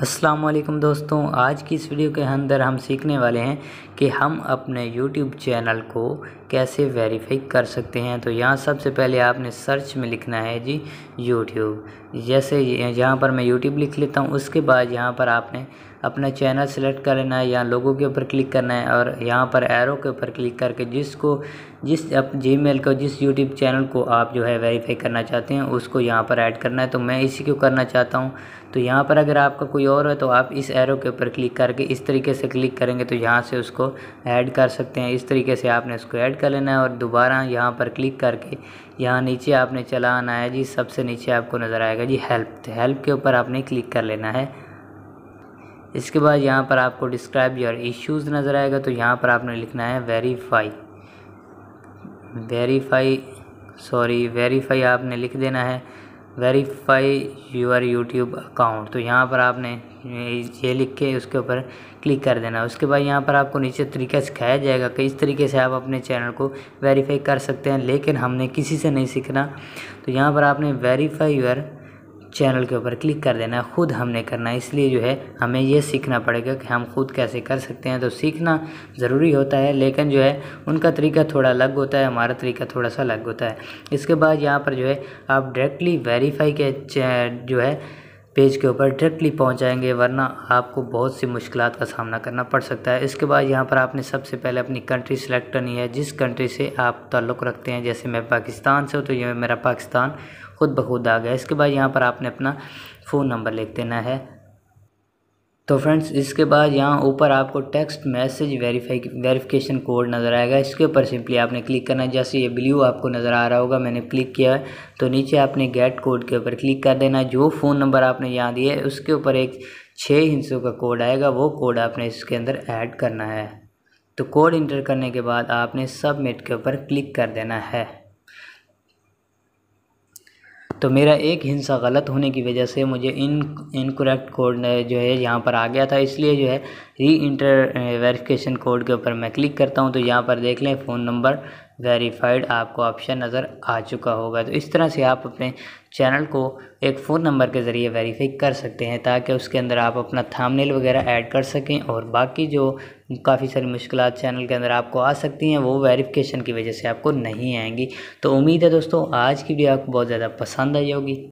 अस्सलाम वालेकुम दोस्तों, आज की इस वीडियो के अंदर हम सीखने वाले हैं कि हम अपने YouTube चैनल को कैसे वेरीफाई कर सकते हैं। तो यहाँ सबसे पहले आपने सर्च में लिखना है जी YouTube। जैसे यहाँ पर मैं YouTube लिख लेता हूँ, उसके बाद यहाँ पर आपने अपना चैनल सेलेक्ट कर लेना है, यहाँ लोगो के ऊपर क्लिक करना है और यहाँ पर एरो के ऊपर क्लिक करके जिस जीमेल को जिस यूट्यूब चैनल को आप जो है वेरीफाई करना चाहते हैं उसको यहाँ पर ऐड करना है। तो मैं इसी को करना चाहता हूँ। तो यहाँ पर अगर आपका कोई और है तो आप इस एरो के ऊपर क्लिक करके इस तरीके से क्लिक करेंगे तो यहाँ से उसको ऐड कर सकते हैं। इस तरीके से आपने उसको ऐड कर लेना है और दोबारा यहाँ पर क्लिक करके यहाँ नीचे आपने चला आना है जी। सबसे नीचे आपको नज़र आएगा जी हेल्प के ऊपर आपने क्लिक कर लेना है। इसके बाद यहाँ पर आपको डिस्क्राइब योर इश्यूज़ नज़र आएगा, तो यहाँ पर आपने लिखना है वेरीफाई आपने लिख देना है, वेरीफाई योर यूट्यूब अकाउंट। तो यहाँ पर आपने ये लिख के उसके ऊपर क्लिक कर देना। उसके बाद यहाँ पर आपको नीचे तरीका सिखाया जाएगा कि इस तरीके से आप अपने चैनल को वेरीफाई कर सकते हैं, लेकिन हमने किसी से नहीं सीखना। तो यहाँ पर आपने वेरीफाई योर चैनल के ऊपर क्लिक कर देना है, ख़ुद हमने करना है। इसलिए जो है हमें ये सीखना पड़ेगा कि हम खुद कैसे कर सकते हैं। तो सीखना ज़रूरी होता है, लेकिन जो है उनका तरीका थोड़ा अलग होता है, हमारा तरीका थोड़ा सा अलग होता है। इसके बाद यहाँ पर जो है आप डायरेक्टली वेरीफाई के जो है पेज के ऊपर डायरेक्टली पहुँच जाएंगे, वरना आपको बहुत सी मुश्किलात का सामना करना पड़ सकता है। इसके बाद यहाँ पर आपने सबसे पहले अपनी कंट्री सेलेक्ट करनी है, जिस कंट्री से आप ताल्लुक़ रखते हैं। जैसे मैं पाकिस्तान से हूँ तो ये मेरा पाकिस्तान खुद ब खुद आ गया। इसके बाद यहाँ पर आपने अपना फ़ोन नंबर लिख देना है। तो फ्रेंड्स, इसके बाद यहाँ ऊपर आपको टेक्स्ट मैसेज वेरिफिकेशन कोड नज़र आएगा, इसके ऊपर सिंपली आपने क्लिक करना है। जैसे ये ब्लू आपको नज़र आ रहा होगा, मैंने क्लिक किया है, तो नीचे आपने गेट कोड के ऊपर क्लिक कर देना है। जो फ़ोन नंबर आपने यहाँ दिया है उसके ऊपर एक 6 हिस्सों का कोड आएगा, वो कोड आपने इसके अंदर ऐड करना है। तो कोड इंटर करने के बाद आपने सबमिट के ऊपर क्लिक कर देना है। तो मेरा एक हिस्सा गलत होने की वजह से मुझे इनकरेक्ट कोड जो है यहाँ पर आ गया था, इसलिए जो है री इंटर वेरिफिकेशन कोड के ऊपर मैं क्लिक करता हूँ। तो यहाँ पर देख लें फ़ोन नंबर वेरीफाइड आपको ऑप्शन नज़र आ चुका होगा। तो इस तरह से आप अपने चैनल को एक फ़ोन नंबर के ज़रिए वेरीफाई कर सकते हैं, ताकि उसके अंदर आप अपना थंबनेल वगैरह ऐड कर सकें और बाकी जो काफ़ी सारी मुश्किलात चैनल के अंदर आपको आ सकती हैं वो वेरिफिकेशन की वजह से आपको नहीं आएंगी। तो उम्मीद है दोस्तों आज की वीडियो आपको बहुत ज़्यादा पसंद आई होगी।